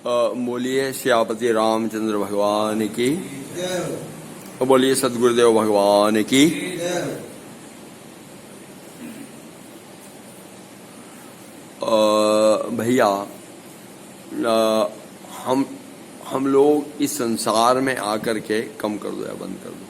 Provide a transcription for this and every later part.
बोलिए श्यापति रामचंद्र भगवान की, बोलिए सदगुरुदेव भगवान की। भैया, हम लोग इस संसार में आकर के, कम कर दो या बंद कर दो,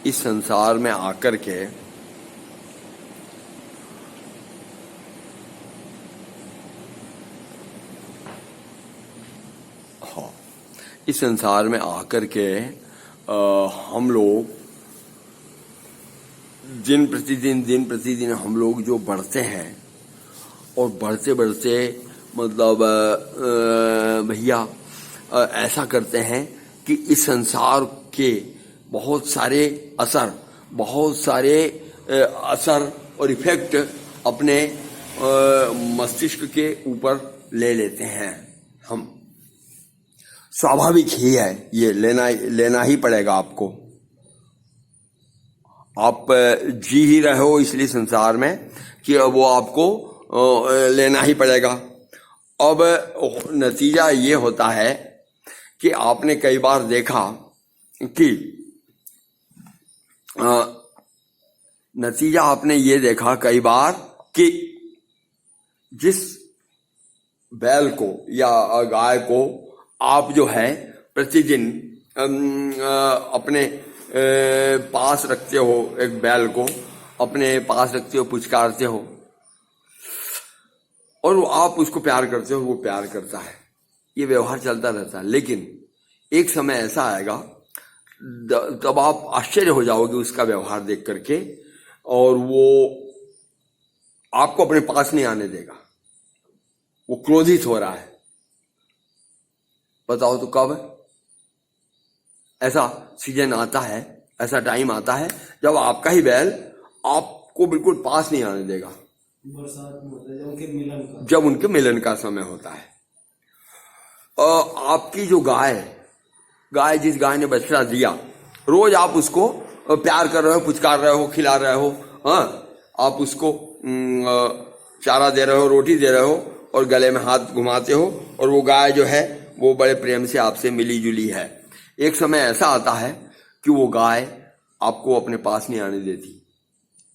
इस संसार में आकर के इस संसार में आकर के हम लोग दिन प्रतिदिन हम लोग जो बढ़ते हैं और बढ़ते बढ़ते मतलब भैया ऐसा करते हैं कि इस संसार के बहुत सारे असर और इफेक्ट अपने मस्तिष्क के ऊपर ले लेते हैं। हम स्वाभाविक ही है, ये लेना ही पड़ेगा आपको। आप जी ही रहे हो इसलिए संसार में कि वो आपको लेना ही पड़ेगा। अब नतीजा ये होता है कि आपने कई बार देखा कि नतीजा आपने ये देखा कई बार कि जिस बैल को या गाय को आप जो है प्रतिदिन अपने पास रखते हो, एक बैल को अपने पास रखते हो, पुचकारते हो और आप उसको प्यार करते हो, वो प्यार करता है, ये व्यवहार चलता रहता है। लेकिन एक समय ऐसा आएगा तब आप आश्चर्य हो जाओगे उसका व्यवहार देख करके, और वो आपको अपने पास नहीं आने देगा, वो क्रोधित हो रहा है। बताओ तो कब ऐसा सीजन आता है, ऐसा टाइम आता है जब आपका ही बैल आपको बिल्कुल पास नहीं आने देगा। बरसात में होता है जब उनके मिलन का समय होता है। आपकी जो गाय जिस गाय ने बछड़ा दिया, रोज आप उसको प्यार कर रहे हो, पुचकार रहे हो, खिला रहे हो, आप उसको चारा दे रहे हो, रोटी दे रहे हो और गले में हाथ घुमाते हो, और वो गाय जो है वो बड़े प्रेम से आपसे मिली जुली है। एक समय ऐसा आता है कि वो गाय आपको अपने पास नहीं आने देती।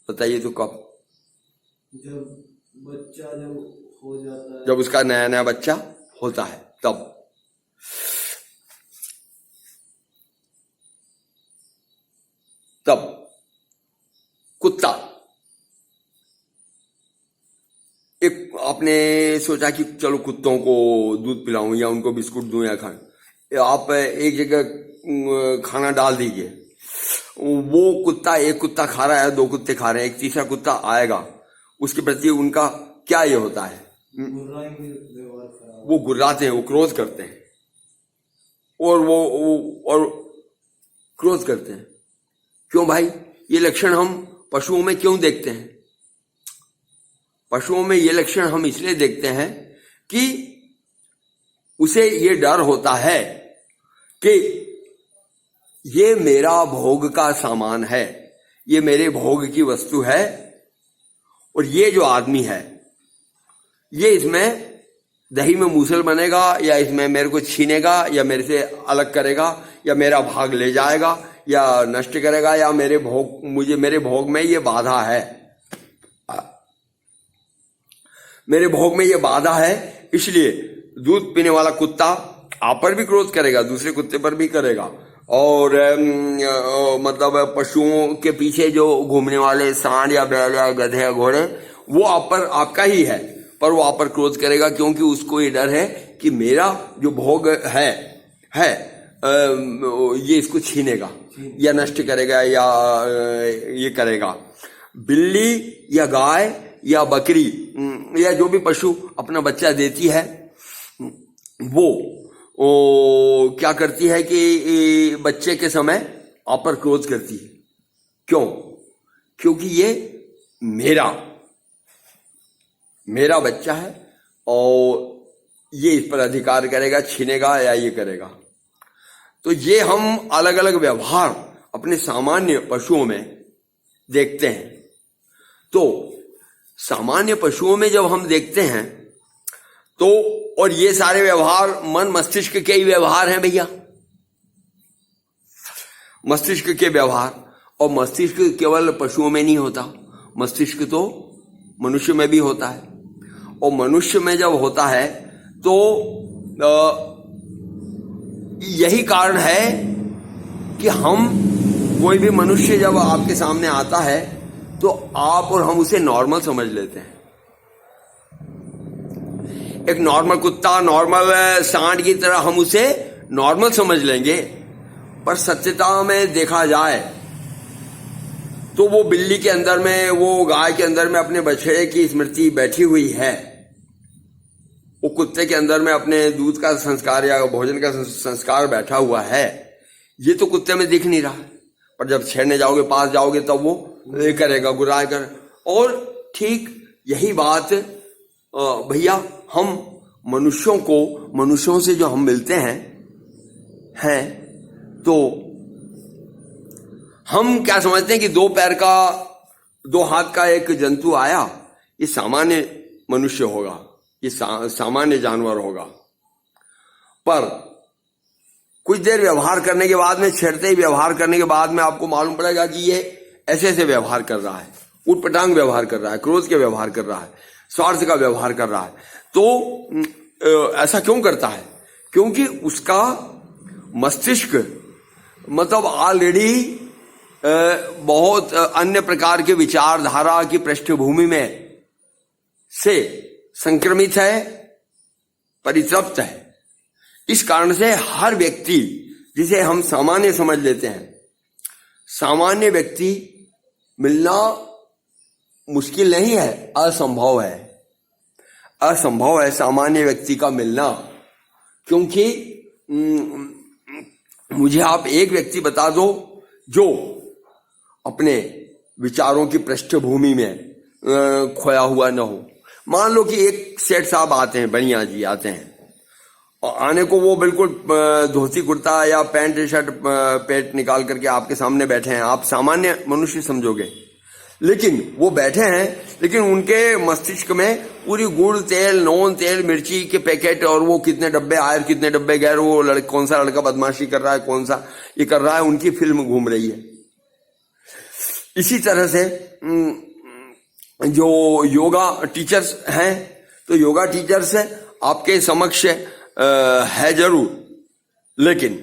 बताइए तो कब? जब बच्चा हो जाता है, जब उसका नया बच्चा होता है तब। कुत्ता, एक आपने सोचा कि चलो कुत्तों को दूध पिलाऊं या उनको बिस्कुट दूं या खाएं, आप एक जगह खाना डाल दीजिए, वो कुत्ता, एक कुत्ता खा रहा है, दो कुत्ते खा रहे हैं, एक तीसरा कुत्ता आएगा, उसके प्रति उनका क्या ये होता है? वो गुर्राते हैं, वो क्रोध करते हैं और वो क्रोध करते हैं। क्यों भाई? ये लक्षण हम पशुओं में क्यों देखते हैं? पशुओं में ये लक्षण हम इसलिए देखते हैं कि उसे ये डर होता है कि ये मेरा भोग का सामान है, ये मेरे भोग की वस्तु है, और ये जो आदमी है ये इसमें दही में मूसल बनेगा, या इसमें मेरे को छीनेगा, या मेरे से अलग करेगा, या मेरा भाग ले जाएगा, या नष्ट करेगा, या मेरे भोग में ये बाधा है, मेरे भोग में ये बाधा है। इसलिए दूध पीने वाला कुत्ता आप पर भी क्रोध करेगा, दूसरे कुत्ते पर भी करेगा, और मतलब पशुओं के पीछे जो घूमने वाले सांड या बैल या गधे या घोड़े, वो आप पर, आपका ही है, पर वो आप पर क्रोध करेगा, क्योंकि उसको ये डर है कि मेरा जो भोग है ये इसको छीनेगा या नष्ट करेगा या ये करेगा। बिल्ली या गाय या बकरी या जो भी पशु अपना बच्चा देती है, वो क्या करती है कि बच्चे के समय आप पर क्रोध करती है। क्यों? क्योंकि ये मेरा बच्चा है और ये इस पर अधिकार करेगा, छीनेगा या ये करेगा। तो ये हम अलग अलग व्यवहार अपने सामान्य पशुओं में देखते हैं। तो सामान्य पशुओं में जब हम देखते हैं तो और ये सारे व्यवहार मन मस्तिष्क के ही व्यवहार हैं भैया, मस्तिष्क के व्यवहार। और मस्तिष्क केवल पशुओं में नहीं होता, मस्तिष्क तो मनुष्य में भी होता है। और मनुष्य में जब होता है तो यही कारण है कि हम, कोई भी मनुष्य जब आपके सामने आता है तो आप और हम उसे नॉर्मल समझ लेते हैं। एक नॉर्मल कुत्ता, नॉर्मल सांड की तरह हम उसे नॉर्मल समझ लेंगे, पर सत्यता में देखा जाए तो वो बिल्ली के अंदर में, वो गाय के अंदर में अपने बछड़े की स्मृति बैठी हुई है, वो कुत्ते के अंदर में अपने दूध का संस्कार या भोजन का संस्कार बैठा हुआ है। ये तो कुत्ते में दिख नहीं रहा, पर जब छेड़ने जाओगे, पास जाओगे, तब वो करेगा, गुर्राए कर। और ठीक यही बात भैया हम मनुष्यों से जो हम मिलते हैं तो हम क्या समझते हैं कि 2 पैर का, 2 हाथ का एक जंतु आया, ये सामान्य मनुष्य होगा, ये सामान्य जानवर होगा। पर कुछ देर व्यवहार करने के बाद में, छेड़ते ही व्यवहार करने के बाद में आपको मालूम पड़ेगा कि ये ऐसे ऐसे व्यवहार कर रहा है, उटपटांग व्यवहार कर रहा है, क्रोध के व्यवहार कर रहा है, स्वार्थ का व्यवहार कर रहा है। तो ऐसा क्यों करता है? क्योंकि उसका मस्तिष्क मतलब ऑलरेडी बहुत अन्य प्रकार के विचारधारा की पृष्ठभूमि में से संक्रमित है, परितृप्त है। इस कारण से हर व्यक्ति, जिसे हम सामान्य समझ लेते हैं, सामान्य व्यक्ति मिलना मुश्किल नहीं है, असंभव है, असंभव है सामान्य व्यक्ति का मिलना। क्योंकि मुझे आप एक व्यक्ति बता दो जो अपने विचारों की पृष्ठभूमि में खोया हुआ न हो। मान लो कि एक सेठ साहब आते हैं, बढ़िया जी आते हैं, और आने को वो बिल्कुल धोती कुर्ता या पैंट शर्ट पेट निकाल करके आपके सामने बैठे हैं, आप सामान्य मनुष्य समझोगे, लेकिन वो बैठे हैं, लेकिन उनके मस्तिष्क में पूरी गुड़, तेल, नॉन तेल, मिर्ची के पैकेट, और वो कितने डब्बे आए, कितने डब्बे गए, वो कौन सा लड़का बदमाशी कर रहा है, कौन सा ये कर रहा है, उनकी फिल्म घूम रही है। इसी तरह से जो योगा टीचर्स हैं, तो योगा टिचर्स आपके समक्ष है जरूर, लेकिन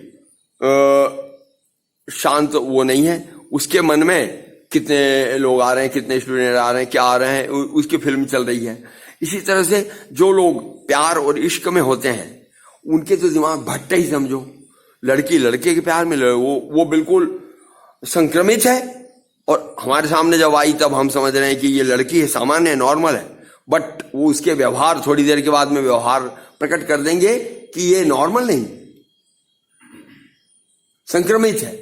शांत वो नहीं है। उसके मन में कितने लोग आ रहे हैं, कितने स्टूडेंट आ रहे हैं, क्या आ रहे हैं, उसकी फिल्म चल रही है। इसी तरह से जो लोग प्यार और इश्क में होते हैं, उनके तो दिमाग भट्टा ही समझो। लड़की लड़के के प्यार में वो बिल्कुल संक्रमित है, और हमारे सामने जब आई तब हम समझ रहे हैं कि ये लड़की है, सामान्य है, नॉर्मल है, बट वो उसके व्यवहार थोड़ी देर के बाद में व्यवहार प्रकट कर देंगे कि ये नॉर्मल नहीं, संक्रमित है।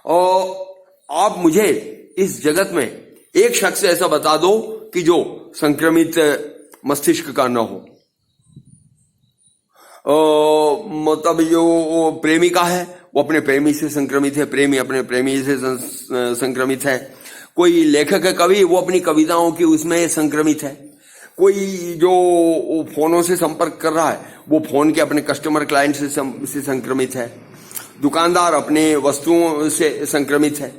और आप मुझे इस जगत में एक शख्स ऐसा बता दो कि जो संक्रमित मस्तिष्क का न हो। मतलब जो प्रेमिका है वो अपने प्रेमी से संक्रमित है, प्रेमी अपने प्रेमी से संक्रमित है। कोई लेखक है, कवि, वो अपनी कविताओं की उसमें संक्रमित है। कोई जो फोनों से संपर्क कर रहा है, वो फोन के अपने कस्टमर क्लाइंट से संक्रमित है। दुकानदार अपने वस्तुओं से संक्रमित है।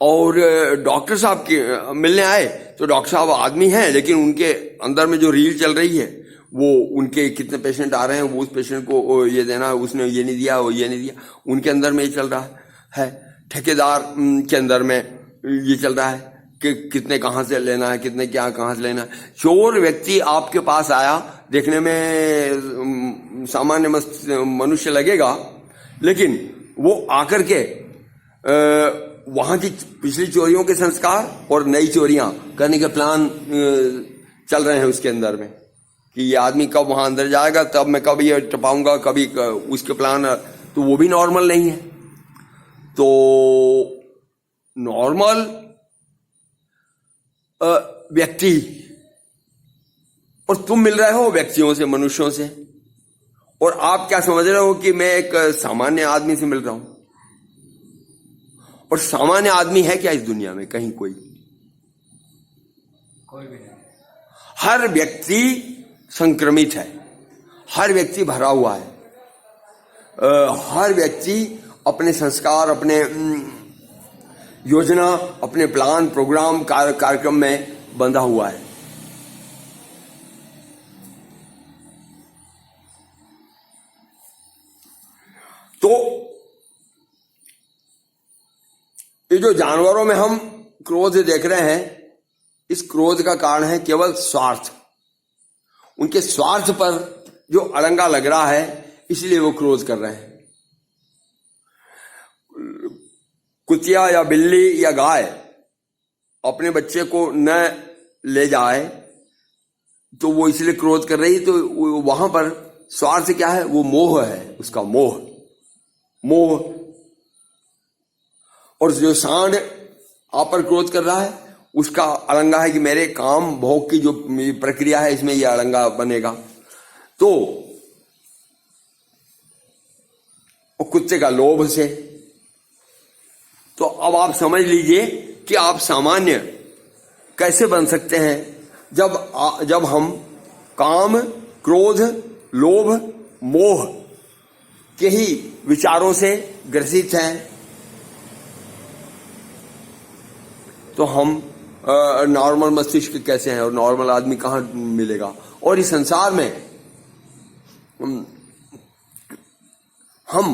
और डॉक्टर साहब के मिलने आए तो डॉक्टर साहब आदमी हैं, लेकिन उनके अंदर में जो रील चल रही है वो उनके कितने पेशेंट आ रहे हैं, वो उस पेशेंट को ये देना, उसने ये नहीं दिया, वो ये नहीं दिया, उनके अंदर में ये चल रहा है। ठेकेदार के अंदर में ये चल रहा है कि कितने कहाँ से लेना है, कितने क्या कहाँ से लेना है। चोर व्यक्ति आपके पास आया, देखने में सामान्य मनुष्य लगेगा, लेकिन वो आकर के वहां की पिछली चोरियों के संस्कार और नई चोरियां करने के प्लान चल रहे हैं उसके अंदर में, कि ये आदमी कब वहां अंदर जाएगा, तब मैं कब ये टपाऊंगा, कभी उसके प्लान, तो वो भी नॉर्मल नहीं है। तो नॉर्मल व्यक्ति, और तुम मिल रहे हो व्यक्तियों से, मनुष्यों से, और आप क्या समझ रहे हो कि मैं एक सामान्य आदमी से मिल रहा हूं। और सामान्य आदमी है क्या इस दुनिया में? कहीं कोई भी नहीं। हर व्यक्ति संक्रमित है, हर व्यक्ति भरा हुआ है, हर व्यक्ति अपने संस्कार, अपने योजना, अपने प्लान, प्रोग्राम, कार्यक्रम में बंधा हुआ है। तो ये जो जानवरों में हम क्रोध देख रहे हैं, इस क्रोध का कारण है केवल स्वार्थ। उनके स्वार्थ पर जो अड़ंगा लग रहा है, इसलिए वो क्रोध कर रहे हैं। कुतिया या बिल्ली या गाय अपने बच्चे को न ले जाए तो वो इसलिए क्रोध कर रही है। तो वहां पर स्वार्थ क्या है? वो मोह है, उसका मोह। और जो सांड आप पर क्रोध कर रहा है, उसका अड़ंगा है कि मेरे काम भोग की जो प्रक्रिया है, इसमें यह अड़ंगा बनेगा। तो कुत्ते का लोभ से। तो अब आप समझ लीजिए कि आप सामान्य कैसे बन सकते हैं जब हम काम, क्रोध, लोभ, मोह के ही विचारों से ग्रसित हैं। तो हम नॉर्मल मस्तिष्क कैसे हैं, और नॉर्मल आदमी कहाँ मिलेगा? और इस संसार में हम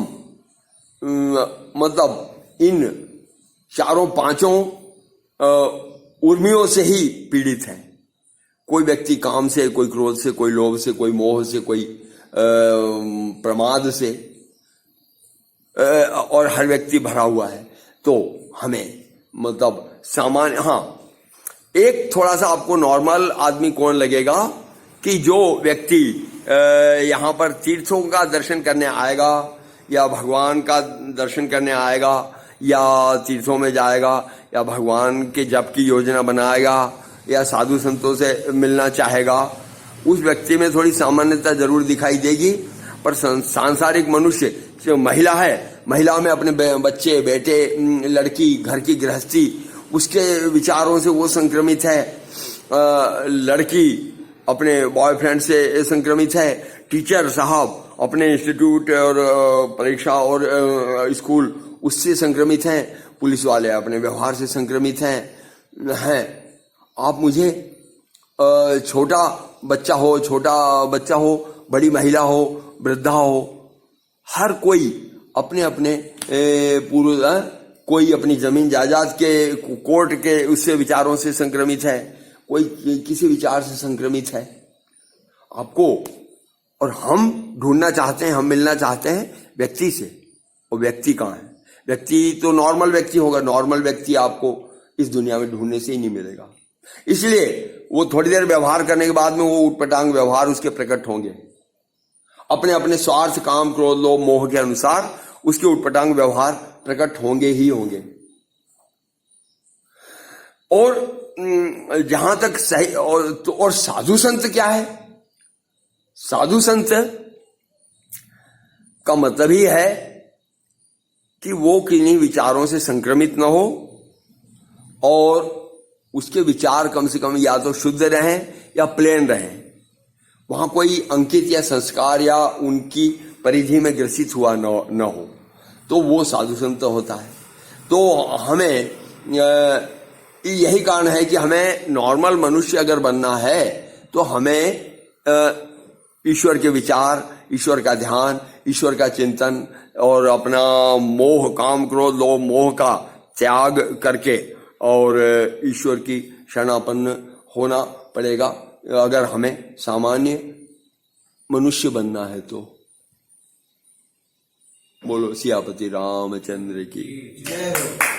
मतलब इन चारों पांचों उर्मियों से ही पीड़ित हैं। कोई व्यक्ति काम से, कोई क्रोध से, कोई लोभ से, कोई मोह से, कोई प्रमाद से, और हर व्यक्ति भरा हुआ है। तो हमें मतलब सामान्य, हाँ, एक थोड़ा सा आपको नॉर्मल आदमी कौन लगेगा कि जो व्यक्ति यहाँ पर तीर्थों का दर्शन करने आएगा, या भगवान का दर्शन करने आएगा, या तीर्थों में जाएगा, या भगवान के जप की योजना बनाएगा, या साधु संतों से मिलना चाहेगा। उस व्यक्ति में थोड़ी सामान्यता जरूर दिखाई देगी। पर सांसारिक मनुष्य जो महिला है, महिला में अपने बच्चे, बेटे, लड़की, घर की गृहस्थी, उसके विचारों से वो संक्रमित है। लड़की अपने बॉयफ्रेंड से संक्रमित है। टीचर साहब अपने इंस्टीट्यूट और परीक्षा और स्कूल उससे संक्रमित हैं। पुलिस वाले अपने व्यवहार से संक्रमित हैं। आप मुझे छोटा बच्चा हो, बड़ी महिला हो, वृद्धा हो, हर कोई अपने अपने कोई अपनी जमीन जायदाद के, कोर्ट के उससे विचारों से संक्रमित है, कोई किसी विचार से संक्रमित है आपको। और हम ढूंढना चाहते हैं, हम मिलना चाहते हैं व्यक्ति से। और व्यक्ति कहाँ है? व्यक्ति तो नॉर्मल व्यक्ति होगा। नॉर्मल व्यक्ति आपको इस दुनिया में ढूंढने से ही नहीं मिलेगा। इसलिए वो थोड़ी देर व्यवहार करने के बाद में वो उटपटांग व्यवहार उसके प्रकट होंगे। अपने अपने स्वार्थ, काम, क्रोध, लोभ, मोह के अनुसार उसके उटपटांग व्यवहार प्रकट होंगे ही होंगे। और जहां तक सही, और साधु संत क्या है? साधु संत का मतलब ही है कि वो किन्हीं विचारों से संक्रमित न हो, और उसके विचार कम से कम या तो शुद्ध रहें या प्लेन रहें। वहां कोई अंकित या संस्कार या उनकी परिधि में ग्रसित हुआ न हो, तो वो साधु संत होता है। तो हमें यही कारण है कि हमें नॉर्मल मनुष्य अगर बनना है तो हमें ईश्वर के विचार, ईश्वर का ध्यान, ईश्वर का चिंतन, और अपना मोह, काम, क्रोध, लोभ, मोह का त्याग करके और ईश्वर की शरणापन्न होना पड़ेगा अगर हमें सामान्य मनुष्य बनना है तो। बोलो सियापति रामचंद्र की जय हो।